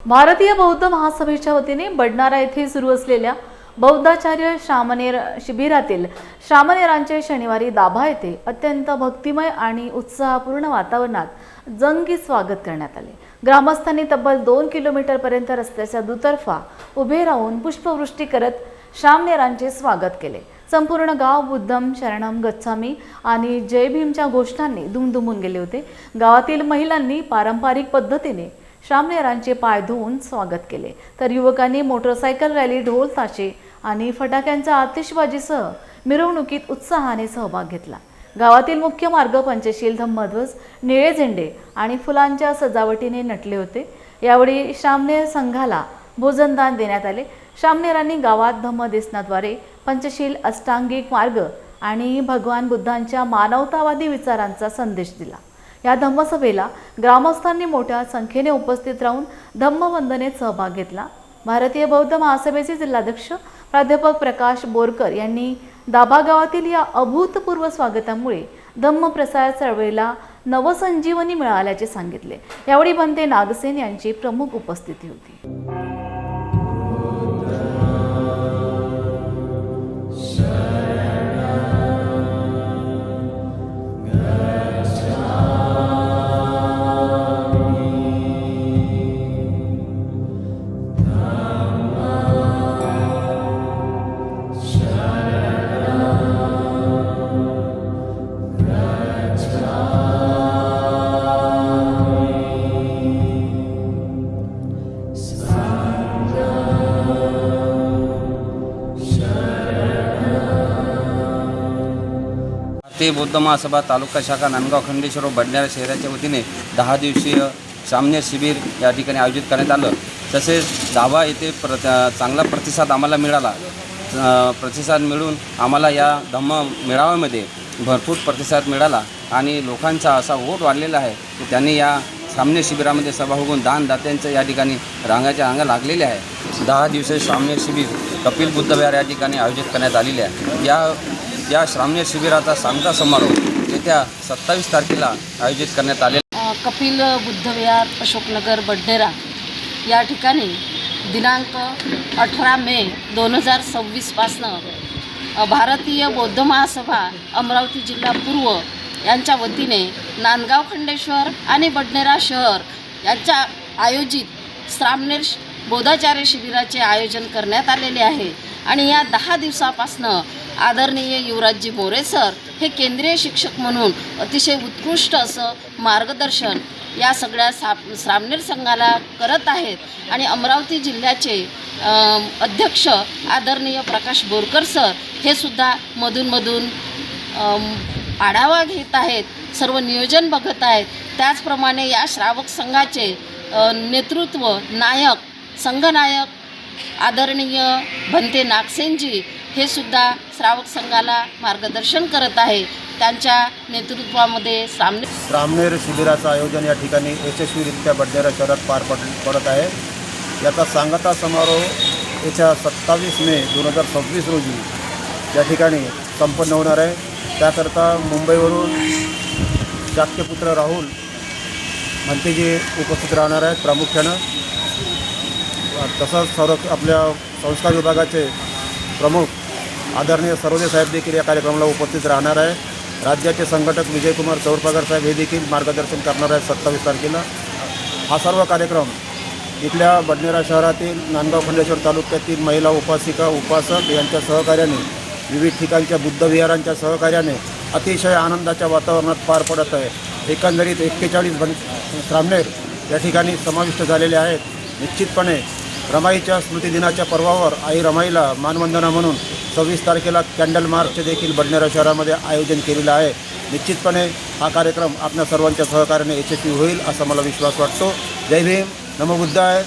भारतीय बौद्ध महासभेच्या वतीने बडनारा येथे सुरू असलेल्या बौद्धाचार्य श्रामणेर शिबिरातील श्रामणेरांचे शनिवारी दाभा येथे अत्यंत भक्तिमय आणि उत्साहपूर्ण वातावरणात जंगी स्वागत करण्यात आले। ग्रामस्थांनी तब्बल 2 किलोमीटरपर्यंत रस्त्याच्या दुतर्फा उभे राहून पुष्पवृष्टी करत श्रामणेरांचे स्वागत केले। संपूर्ण गाव बुद्धम शरणम गच्छामी आणि जय भीमच्या घोषणांनी दुमदुमून गेले होते। गावातील महिलांनी पारंपरिक पद्धतीने श्रामणेरांचे पाय धुवून स्वागत केले, तर युवकांनी मोटरसायकल रॅली, ढोल ताशे आणि फटाक्यांच्या आतिषबाजीसह मिरवणुकीत उत्साहाने सहभाग घेतला। गावातील मुख्य मार्ग पंचशील, धम्मध्वज, निळे झेंडे आणि फुलांच्या सजावटीने नटले होते। यावेळी श्रामणेर संघाला भोजनदान देण्यात आले। श्रामणेरांनी गावात धम्मदेसनाद्वारे पंचशील, अष्टांगिक मार्ग आणि भगवान बुद्धांच्या मानवतावादी विचारांचा संदेश दिला। या धम्मसभेला ग्रामस्थांनी मोठ्या संख्येने उपस्थित राहून धम्मवंदनेत सहभाग घेतला। भारतीय बौद्ध महासभेचे जिल्हाध्यक्ष प्राध्यापक प्रकाश बोरकर यांनी दाभा गावातील या अभूतपूर्व स्वागतामुळे धम्म प्रसार चळवळीला नवसंजीवनी मिळाल्याचे सांगितले। यावेळी भंते नागसेन यांची प्रमुख उपस्थिती होती। ते बौद्ध महासभा तालुका शाखा नांदगाव खंडेश्वर व बडनेरा शहराच्या वतीने 10 दिवसीय श्रामणेर शिबिर या ठिकाणी आयोजित करण्यात आलं। तसेच दाभा येथे चांगला प्रतिसाद आम्हाला मिळाला। प्रतिसाद मिळून आम्हाला या धम्म मेळाव्यामध्ये भरपूर प्रतिसाद मिळाला आणि लोकांचा असा ओढ वाढलेला आहे की त्यांनी या श्रामणेर शिबिरामध्ये सहभाग होऊन दानदात्यांचं या ठिकाणी रांगाच्या रांगा लागलेल्या आहे। 10 दिवसीय श्रामणेर शिबिर कपिल बुद्ध विहार या ठिकाणी आयोजित करण्यात आलेले आहे। या श्रामणेर शिबिराचा सांगता समारोह येत्या 27 तारखेला आयोजित करण्यात आलेला। कपिल बुद्ध विहार, अशोकनगर, बडनेरा या ठिकाणी दिनांक 18 मे 2026 पासनं भारतीय बौद्ध महासभा अमरावती जिल्हा पूर्व यांच्या वतीने नांदगाव खंडेश्वर आणि बडनेरा शहर यांच्या आयोजित श्रामणेर बौद्धाचार्य शिबिराचे आयोजन करण्यात आलेले आहे। आणि या 10 दिवसापासनं आदरणीय युवराजजी मोरे सर हे केंद्रीय शिक्षक म्हणून अतिशय उत्कृष्ट असं मार्गदर्शन या सगळ्या श्रामणेर संघाला करत आहेत। आणि अमरावती जिल्ह्याचे अध्यक्ष आदरणीय प्रकाश बोरकर सर हे सुद्धा मधून आढावा घेत आहेत, सर्व नियोजन बघत आहेत। त्याचप्रमाणे या श्रावक संघाचे नेतृत्व संघनायक आदरणीय भंते नागसेनजी हे सुद्धा श्रावक संघाला मार्गदर्शन करत आहे। त्यांच्या नेतृत्वामध्ये श्रामणेर शिबिराचं आयोजन या ठिकाणी यशस्वीरित्या बडनेरा शहरात पार पडत आहे। याचा सांगता समारोह येत्या 27 मे 2026 रोजी या ठिकाणी संपन्न होणार आहे। त्याकरता मुंबईवरून शाक्यपुत्र राहुल भंतेजी उपस्थित राहणार आहेत प्रामुख्यानं। तसंच आपल्या संस्कार विभागाचे प्रमुख आदरणीय सरोदे साहेब देखील या कार्यक्रमाला उपस्थित राहणार आहे। राज्याचे संघटक विजयकुमार चौरपगार साहेब हे देखील मार्गदर्शन करणार आहेत 27 तारखेला। हा सर्व कार्यक्रम इथल्या बडनेरा शहरातील नांदगाव खंडेश्वर तालुक्यातील महिला उपासिका उपासक यांच्या सहकार्याने, विविध ठिकाणच्या बुद्ध विहारांच्या सहकार्याने अतिशय आनंदाच्या वातावरणात पार पडत आहे। एकंदरीत 41 श्रामणेर या ठिकाणी समाविष्ट झालेले आहेत। निश्चितपणे रमाईच्या स्मृतिदिनाच्या पर्वावर आई रमाईला मानवंदना म्हणून 26 तारखेला कॅन्डल मार्चचे देखील बडनेरा शहरामध्ये आयोजन केलेलं आहे। निश्चितपणे हा कार्यक्रम आपल्या सर्वांच्या सहकार्याने यशस्वी होईल असा मला विश्वास वाटतो। जय भीम, नमो बुद्धाय,